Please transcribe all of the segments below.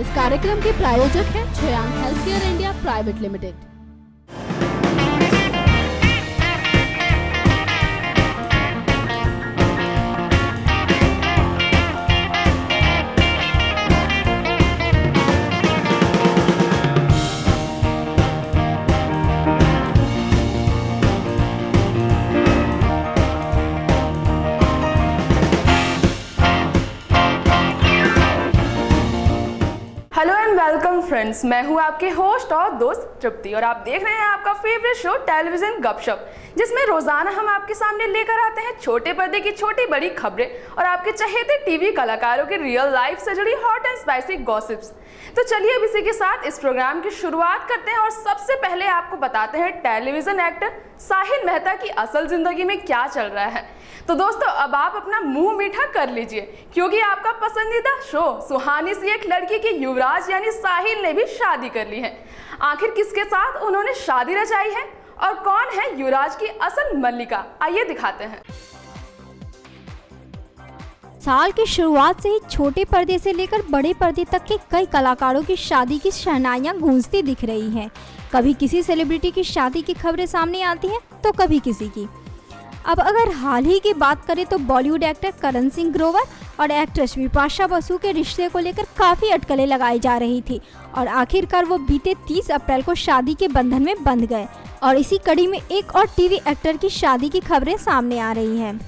इस कार्यक्रम के प्रायोजक हैं छयांग healthcare India private limited. Hello and welcome friends, मैं हूं आपके होस्ट और दोस्त तृप्ति और आप देख रहे हैं आपका फेवरेट शो टेलीविजन गपशप, जिसमें रोजाना हम आपके सामने लेकर आते हैं छोटे पर्दे की छोटी बड़ी खबरें और आपके चहेते टीवी कलाकारों के रियल लाइफ से जुड़ी हॉट एंड स्पाइसी गॉसिप्स। तो चलिए अब इसी के साथ इस प्रोग्राम की शुरुआत करते हैं और सबसे पहले आपको बताते हैं टेलीविजन एक्टर साहिल मेहता की असल जिंदगी में क्या चल रहा है। तो दोस्तों अब आप अपना मुंह मीठा कर लीजिए, क्योंकि आपका पसंदीदा शो सुहानी सी एक लड़की के युवराज यानी साहिल ने भी शादी कर ली है। आखिर किसके साथ उन्होंने शादी रचाई है और कौन है युवराज की असल मल्लिका, आइए दिखाते हैं। साल की शुरुआत से ही छोटे पर्दे से लेकर बड़े पर्दे तक के कई कलाकारों की शादी की शहनाइयां गूंजती दिख रही हैं। कभी किसी सेलिब्रिटी की शादी की खबरें सामने आती हैं तो कभी किसी की। अब अगर हाल ही की बात करें तो बॉलीवुड एक्टर करण सिंह ग्रोवर और एक्ट्रेस विपाशा बसु के रिश्ते को लेकर काफ़ी अटकलें लगाई जा रही थी और आखिरकार वो बीते 30 अप्रैल को शादी के बंधन में बंध गए। और इसी कड़ी में एक और टीवी एक्टर की शादी की खबरें सामने आ रही हैं।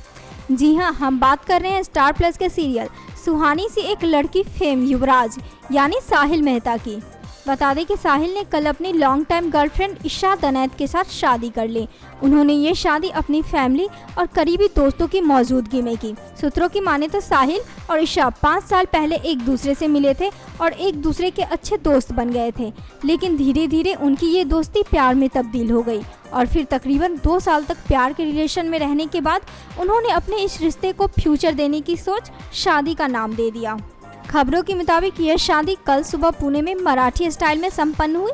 जी हाँ, हम बात कर रहे हैं स्टार प्लस के सीरियल सुहानी सी एक लड़की फेम युवराज यानी साहिल मेहता की। बता दें कि साहिल ने कल अपनी लॉन्ग टाइम गर्लफ्रेंड ईशा दनैत के साथ शादी कर ली। उन्होंने ये शादी अपनी फैमिली और करीबी दोस्तों की मौजूदगी में की। सूत्रों की माने तो साहिल और ईशा 5 साल पहले एक दूसरे से मिले थे और एक दूसरे के अच्छे दोस्त बन गए थे, लेकिन धीरे धीरे उनकी ये दोस्ती प्यार में तब्दील हो गई और फिर तकरीबन 2 साल तक प्यार के रिलेशन में रहने के बाद उन्होंने अपने इस रिश्ते को फ्यूचर देने की सोच शादी का नाम दे दिया। खबरों के मुताबिक यह शादी कल सुबह पुणे में मराठी स्टाइल में संपन्न हुई।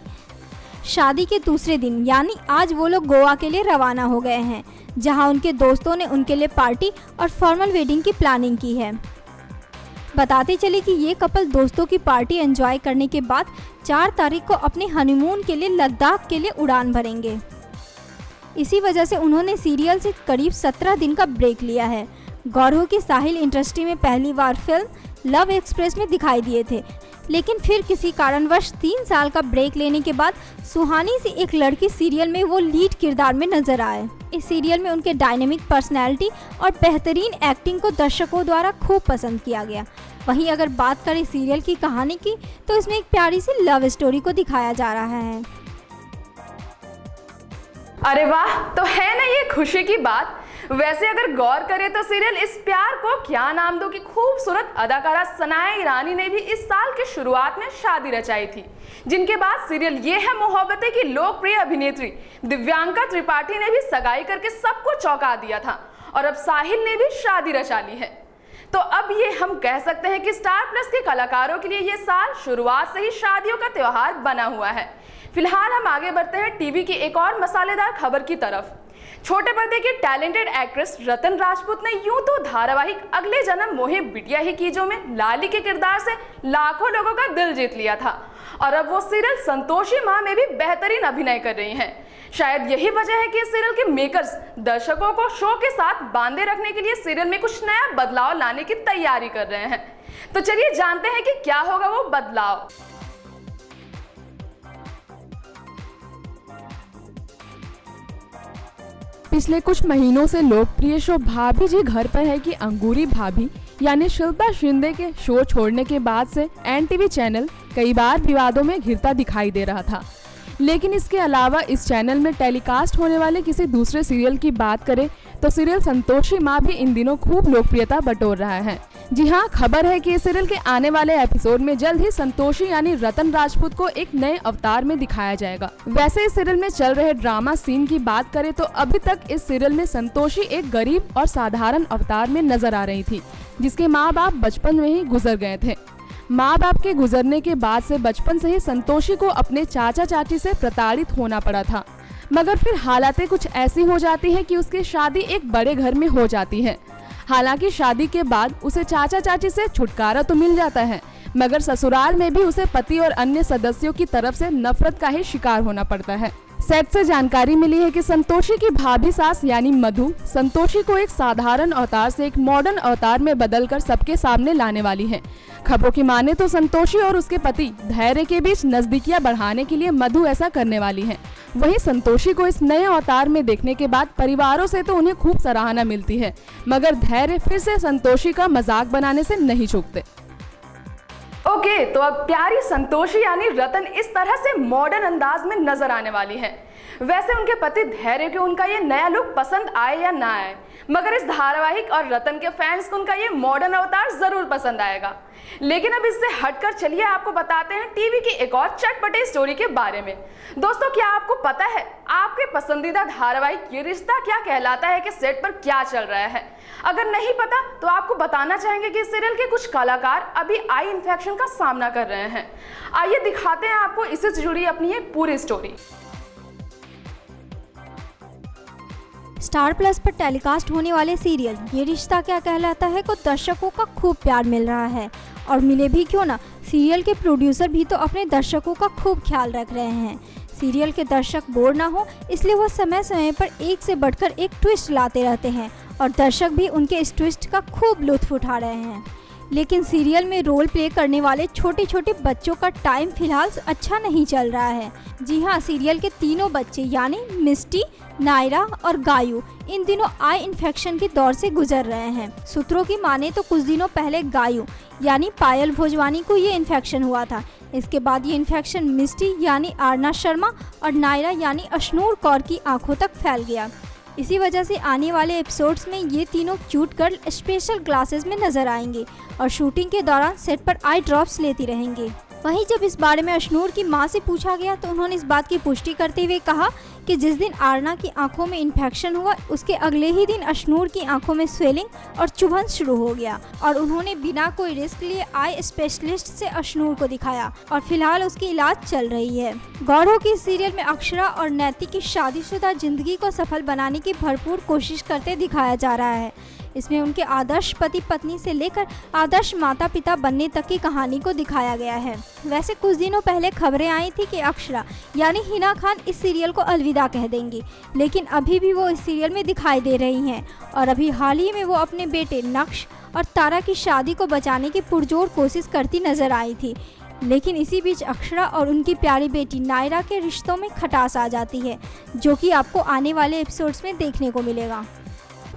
शादी के दूसरे दिन यानी आज वो लोग गोवा के लिए रवाना हो गए हैं, जहां उनके दोस्तों ने उनके लिए पार्टी और फॉर्मल वेडिंग की प्लानिंग की है। बताते चले कि ये कपल दोस्तों की पार्टी एंजॉय करने के बाद 4 तारीख को अपने हनीमून के लिए लद्दाख के लिए उड़ान भरेंगे। इसी वजह से उन्होंने सीरियल से करीब 17 दिन का ब्रेक लिया है। गौर हो कि साहिल इंडस्ट्री में पहली बार फिल्म लव एक्सप्रेस में दिखाई दिए थे, लेकिन फिर किसी कारणवश 3 साल का ब्रेक लेने के बाद सुहानी सी एक लड़की सीरियल में वो लीड किरदार में नजर आए। इस सीरियल में उनके डायनेमिक पर्सनैलिटी और बेहतरीन एक्टिंग को दर्शकों द्वारा खूब पसंद किया गया। वहीं अगर बात करें सीरियल की कहानी की तो इसमें एक प्यारी सी लव स्टोरी को दिखाया जा रहा है। अरे वाह, तो है ना ये खुशी की बात। वैसे अगर गौर करें तो सीरियल इस प्यार को क्या नाम दो की खूबसूरत अदाकारा सनाया ईरानी ने भी इस साल की शुरुआत में शादी रचाई थी, जिनके बाद सीरियल ये है मोहब्बतें की लोकप्रिय अभिनेत्री दिव्यांका त्रिपाठी ने भी सगाई करके सबको चौंका दिया था और अब साहिल ने भी शादी रचा ली है। तो अब ये हम कह सकते हैं कि स्टार प्लस के कलाकारों के लिए ये साल शुरुआत से ही शादियों का त्योहार बना हुआ है। फिलहाल हम आगे बढ़ते हैं टीवी की एक और मसालेदार खबर की तरफ। छोटे पर्दे की टैलेंटेड एक्ट्रेस रतन राजपूत ने यूं तो धारावाहिक अगले जन्म मोहे बिटिया ही कीजो में लाली के किरदार से लाखों लोगों का दिल जीत लिया था और अब वो सीरियल संतोषी माँ में भी बेहतरीन अभिनय कर रही हैं। शायद यही वजह है कि इस सीरियल के मेकर्स दर्शकों को शो के साथ बांधे रखने के लिए सीरियल में कुछ नया बदलाव लाने की तैयारी कर रहे हैं। तो चलिए जानते हैं कि क्या होगा वो बदलाव। पिछले कुछ महीनों से लोकप्रिय शो भाभी जी घर पर है की अंगूरी भाभी यानी शिल्पा शिंदे के शो छोड़ने के बाद से एनटीवी चैनल कई बार विवादों में घिरता दिखाई दे रहा था। लेकिन इसके अलावा इस चैनल में टेलीकास्ट होने वाले किसी दूसरे सीरियल की बात करें तो सीरियल संतोषी माँ भी इन दिनों खूब लोकप्रियता बटोर रहा है। जी हाँ, खबर है कि इस सीरियल के आने वाले एपिसोड में जल्द ही संतोषी यानी रतन राजपूत को एक नए अवतार में दिखाया जाएगा। वैसे इस सीरियल में चल रहे ड्रामा सीन की बात करें तो अभी तक इस सीरियल में संतोषी एक गरीब और साधारण अवतार में नजर आ रही थी, जिसके माँ बाप बचपन में ही गुजर गए थे। माँ बाप के गुजरने के बाद से बचपन से ही संतोषी को अपने चाचा चाची से प्रताड़ित होना पड़ा था, मगर फिर हालातें कुछ ऐसी हो जाती हैं कि उसकी शादी एक बड़े घर में हो जाती है। हालांकि शादी के बाद उसे चाचा चाची से छुटकारा तो मिल जाता है, मगर ससुराल में भी उसे पति और अन्य सदस्यों की तरफ से नफरत का ही शिकार होना पड़ता है। सेट से जानकारी मिली है कि संतोषी की भाभी सास यानी मधु संतोषी को एक साधारण अवतार से एक मॉडर्न अवतार में बदलकर सबके सामने लाने वाली है। खबरों की माने तो संतोषी और उसके पति धैर्य के बीच नजदीकियां बढ़ाने के लिए मधु ऐसा करने वाली है। वहीं संतोषी को इस नए अवतार में देखने के बाद परिवारों से तो उन्हें खूब सराहना मिलती है, मगर धैर्य फिर से संतोषी का मजाक बनाने से नहीं चूकते। ओके, तो अब प्यारी संतोषी यानी रतन इस तरह से मॉडर्न अंदाज में नजर आने वाली है। वैसे उनके पति धैर्य को उनका ये नया लुक पसंद आए या ना आए, मगर इस धारावाहिक और रतन के फैंस को उनका ये मॉडर्न अवतार जरूर पसंद आएगा। लेकिन अब इससे हटकर चलिए आपको बताते हैं टीवी की एक और चटपटी स्टोरी के बारे में। दोस्तों, क्या आपको पता है आपके पसंदीदा धारावाहिक ये रिश्ता क्या कहलाता है कि सेट पर क्या चल रहा है? अगर नहीं पता तो आपको बताना चाहेंगे कि इस सीरियल के कुछ कलाकार अभी आई इन्फेक्शन का सामना कर रहे हैं। आइए दिखाते हैं आपको इससे जुड़ी अपनी ये पूरी स्टोरी। स्टार प्लस पर टेलीकास्ट होने वाले सीरियल ये रिश्ता क्या कहलाता है को दर्शकों का खूब प्यार मिल रहा है, और मिले भी क्यों ना, सीरियल के प्रोड्यूसर भी तो अपने दर्शकों का खूब ख्याल रख रहे हैं। सीरियल के दर्शक बोर ना हो इसलिए वो समय समय पर एक से बढ़कर एक ट्विस्ट लाते रहते हैं, और दर्शक भी उनके इस ट्विस्ट का खूब लुत्फ उठा रहे हैं। लेकिन सीरियल में रोल प्ले करने वाले छोटे छोटे बच्चों का टाइम फिलहाल अच्छा नहीं चल रहा है। जी हाँ, सीरियल के तीनों बच्चे यानी मिस्टी, नायरा और गायू इन दिनों आई इन्फेक्शन के दौर से गुजर रहे हैं। सूत्रों की माने तो कुछ दिनों पहले गायू यानी पायल भोजवानी को ये इन्फेक्शन हुआ था। इसके बाद ये इन्फेक्शन मिस्टी यानी आरना शर्मा और नायरा यानी अशनूर कौर की आंखों तक फैल गया। इसी वजह से आने वाले एपिसोड्स में ये तीनों क्यूट गर्ल स्पेशल क्लासेस में नजर आएंगे और शूटिंग के दौरान सेट पर आई ड्रॉप्स लेती रहेंगे। वहीं जब इस बारे में अशनूर की मां से पूछा गया तो उन्होंने इस बात की पुष्टि करते हुए कहा कि जिस दिन आरना की आंखों में इन्फेक्शन हुआ उसके अगले ही दिन अशनूर की आंखों में स्वेलिंग और चुभन शुरू हो गया, और उन्होंने बिना कोई रिस्क लिए आई स्पेशलिस्ट से अशनूर को दिखाया और फिलहाल उसकी इलाज चल रही है। गौर हो कि इस सीरियल में अक्षरा और नैतिक की शादीशुदा जिंदगी को सफल बनाने की भरपूर कोशिश करते दिखाया जा रहा है। इसमें उनके आदर्श पति पत्नी से लेकर आदर्श माता पिता बनने तक की कहानी को दिखाया गया है। वैसे कुछ दिनों पहले खबरें आई थी कि अक्षरा यानी हिना खान इस सीरियल को अलविदा कह देंगी, लेकिन अभी भी वो इस सीरियल में दिखाई दे रही हैं और अभी हाल ही में वो अपने बेटे नक्श और तारा की शादी को बचाने की पुरजोर कोशिश करती नजर आई थी। लेकिन इसी बीच अक्षरा और उनकी प्यारी बेटी नायरा के रिश्तों में खटास आ जाती है, जो कि आपको आने वाले एपिसोड्स में देखने को मिलेगा।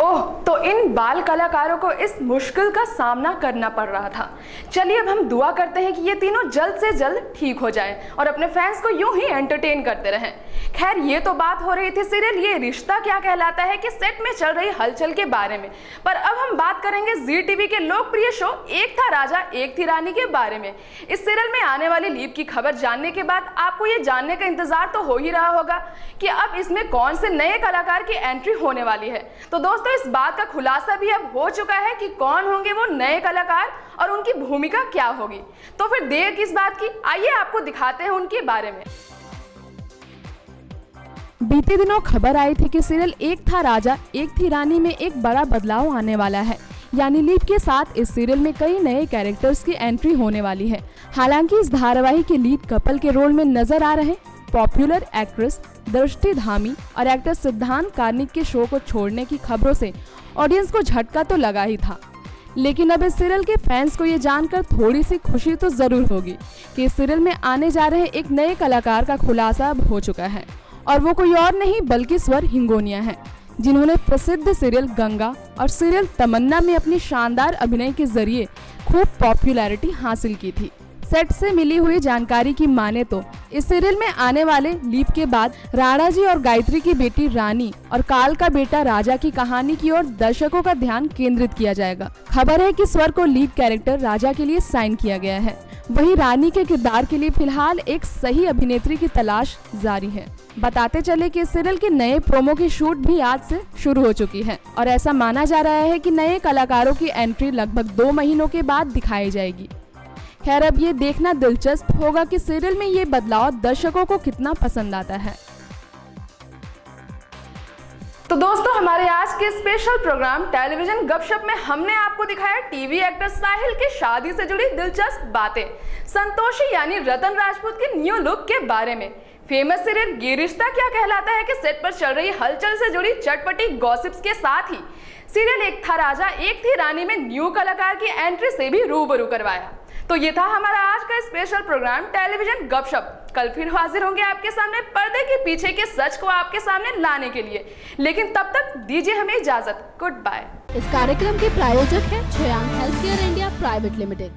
ओह, तो इन बाल कलाकारों को इस मुश्किल का सामना करना पड़ रहा था। चलिए अब हम दुआ करते हैं कि ये तीनों जल्द से जल्द ठीक हो जाएं और अपने फैंस को यूं ही एंटरटेन करते रहें। खैर, ये तो बात हो रही थी सीरियल ये रिश्ता क्या कहलाता है कि सेट में चल रही हलचल के बारे में, पर अब हम बात करेंगे जी टीवी के लोकप्रिय शो एक था राजा एक थी रानी के बारे में। इस सीरियल में आने वाली लीप की खबर जानने के बाद आपको ये जानने का इंतजार तो हो ही रहा होगा कि अब इसमें कौन से नए कलाकार की एंट्री होने वाली है। तो दोस्तों, इस बात का खुलासा भी अब हो चुका है कि कौन होंगे वो नए कलाकार और उनकी भूमिका क्या होगी। तो फिर देर किस बात की, आइए आपको दिखाते हैं उनके बारे में। बीते दिनों खबर आई थी कि सीरियल एक था राजा एक थी रानी में एक बड़ा बदलाव आने वाला है, यानी लीप के साथ इस सीरियल में कई नए कैरेक्टर्स की एंट्री होने वाली है। हालांकि इस धारावाहिक के लीड कपल के रोल में नजर आ रहे पॉपुलर एक्ट्रेस दृष्टि धामी और एक्टर सिद्धांत कार्निक के शो को छोड़ने की खबरों से ऑडियंस को झटका तो लगा ही था, लेकिन अब इस सीरियल के फैंस को ये जानकर थोड़ी सी खुशी तो जरूर होगी कि इस सीरियल में आने जा रहे एक नए कलाकार का खुलासा अब हो चुका है, और वो कोई और नहीं बल्कि स्वर हिंगोनिया है, जिन्होंने प्रसिद्ध सीरियल गंगा और सीरियल तमन्ना में अपनी शानदार अभिनय के जरिए खूब पॉपुलैरिटी हासिल की थी। सेट से मिली हुई जानकारी की माने तो इस सीरियल में आने वाले लीप के बाद राणा जी और गायत्री की बेटी रानी और काल का बेटा राजा की कहानी की ओर दर्शकों का ध्यान केंद्रित किया जाएगा। खबर है कि स्वर को लीड कैरेक्टर राजा के लिए साइन किया गया है। वहीं रानी के किरदार के लिए फिलहाल एक सही अभिनेत्री की तलाश जारी है। बताते चले कि इस सीरियल के नए प्रोमो की शूट भी आज से शुरू हो चुकी है और ऐसा माना जा रहा है कि नए कलाकारों की एंट्री लगभग 2 महीनों के बाद दिखाई जाएगी। खैर, अब ये देखना दिलचस्प होगा कि सीरियल में ये बदलाव दर्शकों को कितना पसंद आता है। तो दोस्तों, हमारे आज के स्पेशल प्रोग्राम टेलीविजन गपशप में हमने आपको दिखाया टीवी एक्टर साहिल की शादी से जुड़ी दिलचस्प बातें, संतोषी यानी रतन राजपूत के न्यू लुक के बारे में, फेमस सीरियल ये रिश्ता क्या कहलाता है कि सेट पर चल रही हलचल से जुड़ी चटपटी गॉसिप्स के साथ ही सीरियल एक था राजा एक थी रानी में न्यू कलाकार की एंट्री से भी रूबरू करवाया। तो ये था हमारा आज का स्पेशल प्रोग्राम टेलीविजन गपशप। कल फिर हाजिर होंगे आपके सामने पर्दे के पीछे के सच को आपके सामने लाने के लिए, लेकिन तब तक दीजिए हमें इजाजत। Good bye. इस कार्यक्रम के प्रायोजक हैं Shreyank health care India private limited.